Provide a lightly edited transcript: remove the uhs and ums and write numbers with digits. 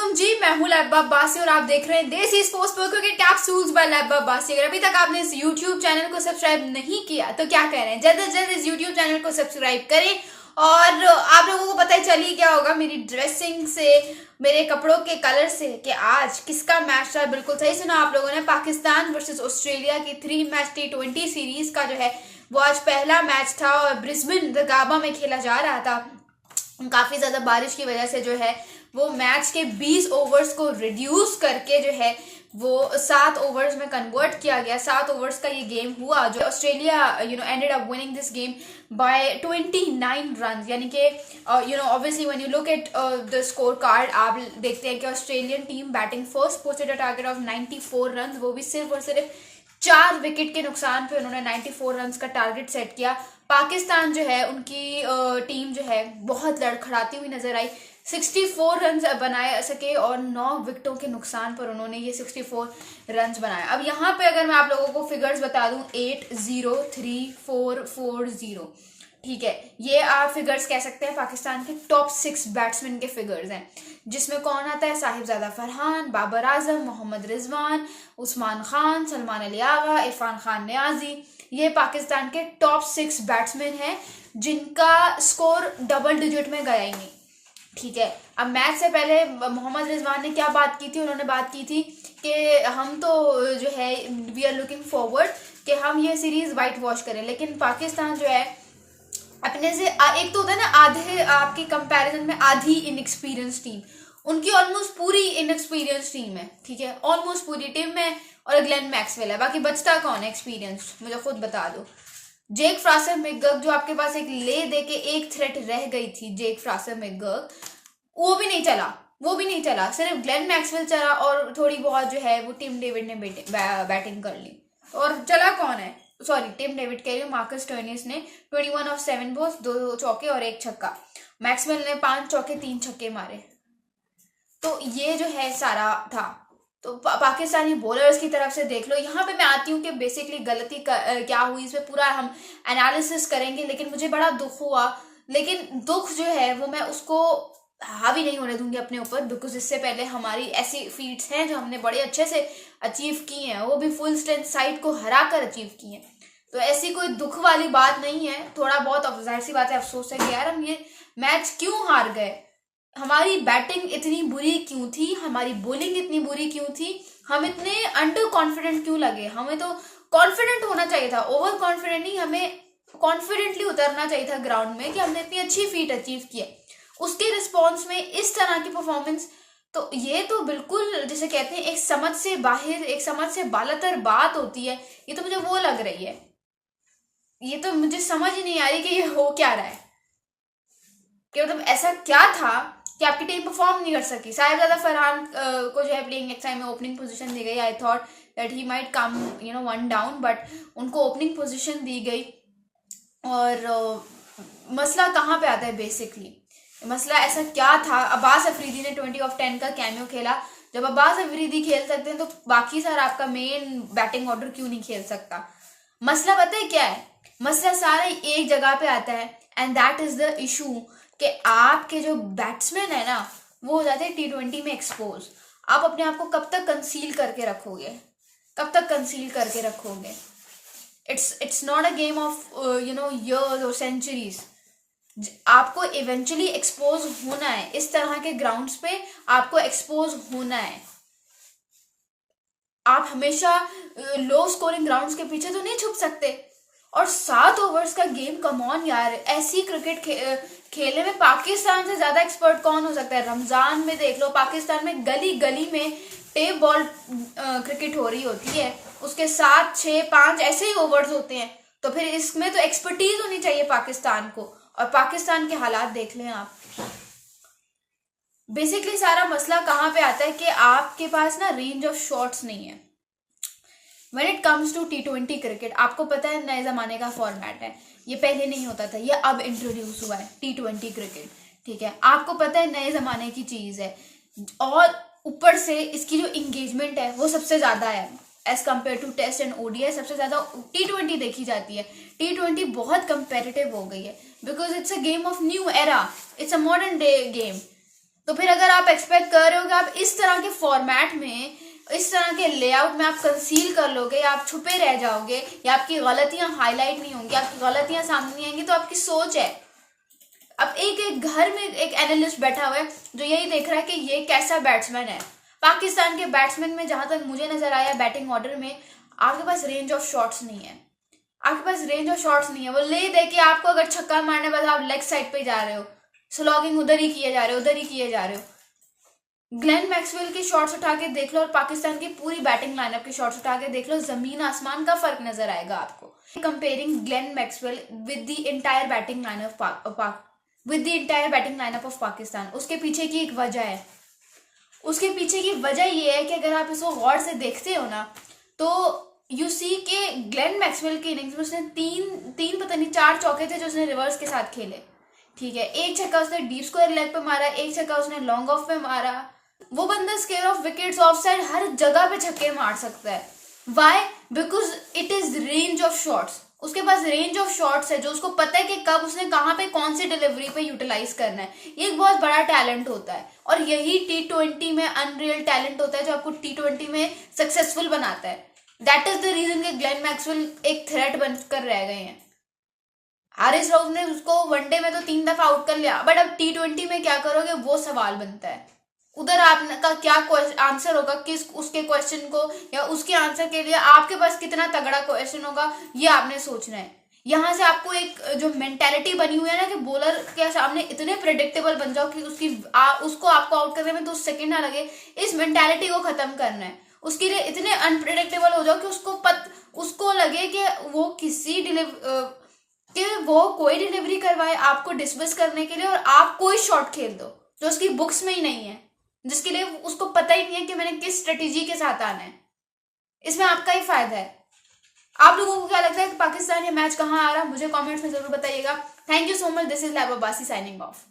वालेकुम जी, मैं हूं लैब्बा अब्बासी और आप देख रहे हैं देसी स्पोर्ट्स पर क्रिकेट कैप्सूल्स बाय लैब्बा अब्बासी। अगर अभी तक आपने इस YouTube चैनल को सब्सक्राइब नहीं किया तो क्या कह रहे हैं, जल्द से जल्द इस YouTube चैनल को सब्सक्राइब करें। और आप लोगों को पता ही चली क्या होगा मेरी ड्रेसिंग से, मेरे कपड़ों के कलर से, कि आज किसका मैच था। बिल्कुल सही सुना आप लोगों ने, पाकिस्तान वर्सेस ऑस्ट्रेलिया की 3 मैच T20 सीरीज का जो है वो आज पहला मैच था और ब्रिस्बेन द गाबा में खेला जा रहा था। काफी ज्यादा बारिश की वजह से जो है वो मैच के 20 ओवर्स को रिड्यूस करके जो है वो 7 ओवर्स में कन्वर्ट किया गया। 7 ओवर्स का ये गेम हुआ जो Australia ended up winning this game by 29 run. यानी कि obviously when you look at the scorecard आप देखते हैं कि Australian team batting first posted a target of 94 run, वो भी सिर्फ और सिर्फ 4 विकेट के नुकसान पे उन्होंने 94 रन का टारगेट सेट किया। पाकिस्तान जो है उनकी टीम जो है बहुत लड़खड़ाती हुई नजर आई, 64 रन बनाए सके और 9 विकेटों के नुकसान पर उन्होंने ये 64 रन बनाए। अब यहाँ पे अगर मैं आप लोगों को फिगर्स बता दूं 8-0-3-4-4-0, ठीक है, ये आप फिगर्स कह सकते हैं पाकिस्तान के टॉप 6 बैट्समैन के फिगर्स हैं, जिसमें कौन आता है, साहिबजादा फरहान, बाबर आजम, मोहम्मद रिजवान, उस्मान खान, सलमान अली आगा, इरफान खान नियाजी। ये पाकिस्तान के टॉप 6 बैट्समैन हैं जिनका स्कोर डबल डिजिट में गया ही नहीं, ठीक है। अब मैच से पहले मोहम्मद रिजवान ने क्या बात की थी, उन्होंने बात की थी कि हम तो जो है वी आर लुकिंग फॉरवर्ड कि हम ये सीरीज वाइट वॉश करें, लेकिन पाकिस्तान जो है अपने से एक तो होता है ना आधे, आपकी कंपैरिजन में आधी इनएक्सपीरियंस टीम, उनकी ऑलमोस्ट पूरी इनएक्सपीरियंस टीम है, ठीक है, ऑलमोस्ट पूरी टीम में, और ग्लेन मैक्सवेल है, बाकी बचता कौन है एक्सपीरियंस, मुझे खुद बता दो। जेक फ्रासर मैकगर्क जो आपके पास एक ले दे के एक थ्रेट रह गई थी, जेक फ्रासर मैकगर्क, वो भी नहीं चला, सिर्फ ग्लेन मैक्सवेल चला और थोड़ी बहुत जो है वो टिम डेविड ने बैटिंग कर ली। और चला कौन है, सॉरी टिम डेविड कह रही हूँ, मार्कस स्टोइनिस ने 21 ऑफ 7 बॉल्स, 2 चौके और 1 छक्का, मैक्सवेल ने 5 चौके 3 छक्के मारे। तो ये जो है सारा था। तो पाकिस्तानी बॉलर्स की तरफ से देख लो, यहाँ पे मैं आती हूँ कि बेसिकली गलती क्या हुई, इस पे पूरा हम एनालिसिस करेंगे, लेकिन मुझे बड़ा दुख हुआ, लेकिन दुख जो है वो मैं उसको हावी नहीं होने दूंगी अपने ऊपर, बिकॉज इससे पहले हमारी ऐसी फीट्स हैं जो हमने बड़े अच्छे से अचीव की हैं, वो भी फुल स्ट्रेंथ साइड को हरा कर अचीव की हैं। तो ऐसी कोई दुख वाली बात नहीं है, थोड़ा बहुत जाहिर सी बात है अफसोस है कि यार हम ये मैच क्यों हार गए, हमारी बैटिंग इतनी बुरी क्यों थी, हमारी बॉलिंग इतनी बुरी क्यों थी, हम इतने अंडर कॉन्फिडेंट क्यों लगे। हमें तो कॉन्फिडेंट होना चाहिए था, ओवर कॉन्फिडेंट नहीं, हमें कॉन्फिडेंटली उतरना चाहिए था ग्राउंड में कि हमने इतनी अच्छी फीट अचीव की है। उसके रिस्पॉन्स में इस तरह की परफॉर्मेंस, तो ये तो बिल्कुल जिसे कहते हैं एक समझ से बाहर, एक समझ से बालातर बात होती है। ये तो मुझे वो लग रही है, ये तो मुझे समझ ही नहीं आ रही कि ये हो क्या रहा है, कि मतलब ऐसा क्या था कि आपकी टीम परफॉर्म नहीं कर सकी। साहिबजादा फरहान को जो है प्लेइंग नेक्स्ट टाइम में ओपनिंग पोजीशन दी गई, I thought that he might come 1 down, but उनको ओपनिंग पोजीशन दी गई। और मसला कहाँ पे आता है, बेसिकली मसला ऐसा क्या था, अब्बास अफरीदी ने 20 ऑफ 10 का कैमियो खेला। जब अब्बास अफरीदी खेल सकते हैं तो बाकी सारा आपका मेन बैटिंग ऑर्डर क्यों नहीं खेल सकता। मसला पता है क्या है, मसला सारा एक जगह पे आता है, and that is the issue कि आपके जो बैट्समैन है ना वो हो जाते हैं T20 में एक्सपोज। आप अपने आप को कब तक कंसील करके रखोगे, कब तक कंसील करके रखोगे। It's not a game of years और सेंचुरीज, आपको इवेंचुअली एक्सपोज होना है, इस तरह के ग्राउंड्स पे आपको एक्सपोज होना है। आप हमेशा लो स्कोरिंग ग्राउंड्स के पीछे तो नहीं छुप सकते। और 7 ओवर्स का गेम, कम ऑन यार, ऐसी क्रिकेट खेलने में पाकिस्तान से ज्यादा एक्सपर्ट कौन हो सकता है। रमजान में देख लो, पाकिस्तान में गली गली में टेप बॉल क्रिकेट हो रही होती है, उसके 7, 6, 5 ऐसे ही ओवर्स होते हैं, तो फिर इसमें तो एक्सपर्टीज होनी चाहिए पाकिस्तान को। और पाकिस्तान के हालात देख लें आप। बेसिकली सारा मसला कहाँ पे आता है कि आपके पास ना रेंज ऑफ शॉट्स नहीं है। When it comes to T20 cricket, आपको पता है नए जमाने का फॉर्मेट है, ये पहले नहीं होता था, ये अब इंट्रोड्यूस हुआ है T20 क्रिकेट, ठीक है। आपको पता है नए जमाने की चीज है, और ऊपर से इसकी जो इंगेजमेंट है वो सबसे ज्यादा है as compare to test and ODI। सबसे ज्यादा T20 देखी जाती है। T20 बहुत कंपेरेटिव हो गई है because it's a game of new era, it's a modern day game. तो फिर अगर आप एक्सपेक्ट कर रहे हो कि आप इस तरह के फॉर्मेट में, इस तरह के लेआउट में आप कंसील कर लोगे, या आप छुपे रह जाओगे, या आपकी गलतियां हाईलाइट नहीं होंगी, आपकी गलतियां सामने नहीं आएंगी, तो आपकी सोच है। अब एक घर में एक एनालिस्ट बैठा हुआ है जो यही देख रहा है कि ये कैसा बैट्समैन है। पाकिस्तान के बैट्समैन में जहां तक मुझे नजर आया बैटिंग ऑर्डर में, आपके पास रेंज ऑफ शॉट्स नहीं है, आपके पास रेंज ऑफ शॉट्स नहीं है। वो ले दे के आपको अगर छक्का मारने बाद आप लेग साइड पे जा रहे हो, स्लॉगिंग उधर ही किए जा रहे हो, उधर ही किए जा रहे हो। ग्लेन मैक्सवेल के शॉट्स उठा के देख लो और पाकिस्तान की पूरी बैटिंग लाइनअप के शॉट्स उठा के देख लो, जमीन आसमान का फर्क नजर आएगा आपको। Comparing Glenn Maxwell with the entire batting lineup of Pakistan, उसके पीछे की एक वजह है। उसके पीछे की वजह ये है कि अगर आप इसको गौर से देखते हो ना, तो यू सी के ग्लेन मैक्सवेल की इनिंग्स में उसने तीन पता नहीं 4 चौके थे जो उसने रिवर्स के साथ खेले, ठीक है। एक छक्का उसने डीप स्क्वायर लेग पे मारा, एक छक्का उसने लॉन्ग ऑफ पे मारा। वो बंदा square of wickets, off side, हर जगह पे छक्के मार सकता है। Why? Because it is range of shots. उसके पास रेंज ऑफ शॉट्स है जो उसको पता है कि कब उसने कहाँ पे कौन सी डिलीवरी पे यूटिलाइज करना है। ये एक बहुत बड़ा टैलेंट होता है, और यही T20 में अनरियल टैलेंट होता है जो आपको T20 में सक्सेसफुल बनाता है। दैट इज द रीजन कि ग्लेन मैक्सवेल एक थ्रेट बनकर रह गए हैं। हारिस राउफ ने उसको वनडे में तो 3 दफा आउट कर लिया, बट अब T20 में क्या करोगे वो सवाल बनता है। उधर आपका क्या आंसर होगा किस उसके क्वेश्चन को, या उसके आंसर के लिए आपके पास कितना तगड़ा क्वेश्चन होगा, ये आपने सोचना है। यहाँ से आपको एक जो मेंटेलिटी बनी हुई है ना कि बॉलर के सामने इतने प्रेडिक्टेबल बन जाओ कि उसको आपको आउट करने में 2 सेकंड ना लगे, इस मेंटेलिटी को खत्म करना है। उसके लिए इतने अनप्रेडिक्टेबल हो जाओ कि उसको लगे कि वो कोई डिलीवरी करवाए आपको डिसमिस करने के लिए, और आप कोई शॉट खेल दो जो उसकी बुक्स में ही नहीं है, जिसके लिए उसको पता ही नहीं है कि मैंने किस स्ट्रेटेजी के साथ आना है। इसमें आपका ही फायदा है। आप लोगों को क्या लगता है कि पाकिस्तान ये मैच कहाँ आ रहा है? मुझे कमेंट्स में जरूर बताइएगा। Thank you so much. This is lab Abbasi signing off.